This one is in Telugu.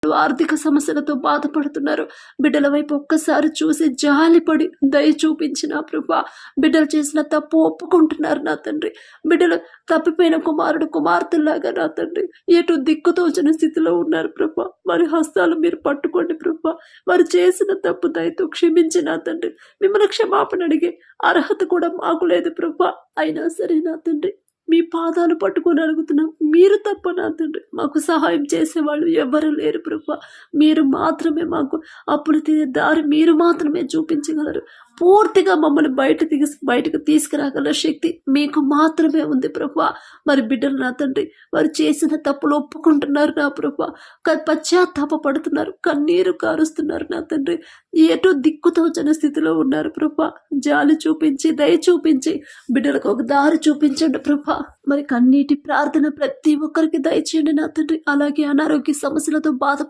ఆర్థిక సమస్యలతో బాధపడుతున్నారు. బిడ్డల వైపు ఒక్కసారి చూసి జాలిపడి దయ చూపించి నా ప్రభా, బిడ్డలు చేసిన తప్పు ఒప్పుకుంటున్నారు నా తండ్రి. బిడ్డలు తప్పిపోయిన కుమారుడు కుమార్తెలాగా నా తండ్రి ఎటు దిక్కుతోచని స్థితిలో ఉన్నారు ప్రభా. వారి హస్తాలు మీరు పట్టుకోండి ప్రభా. వారు చేసిన తప్పు దయతో క్షమించి నా తండ్రి, మిమ్మల్ని క్షమాపణ అడిగే అర్హత కూడా మాకు లేదు ప్రభా. అయినా సరే నా తండ్రి, మీ పాదాలు పట్టుకొని అడుగుతున్నాం, మీరు తప్ప నా తండ్రి మాకు సహాయం చేసేవాళ్ళు ఎవరు లేరు ప్రభా. మీరు మాత్రమే మాకు అప్పులు తీరే దారి మీరు మాత్రమే చూపించగలరు. పూర్తిగా మమ్మల్ని బయటకు తీసుకురాగల శక్తి మీకు మాత్రమే ఉంది ప్రభా. మరి బిడ్డలు నా తండ్రి వారు చేసిన తప్పులు ఒప్పుకుంటున్నారు నా ప్రభా, పశ్చాత్తాపడుతున్నారు, కన్నీరు కారుస్తున్నారు నా తండ్రి. ఎటో దిక్కుతోచని స్థితిలో ఉన్నారు ప్రభా. జాలి చూపించి దయ చూపించి బిడ్డలకు ఒక దారి చూపించండి ప్రభా. మరి కన్నీటి ప్రార్థన ప్రతి ఒక్కరికి దయచేయండి నా తండ్రి. అలాగే అనారోగ్య సమస్యలతో బాధపడు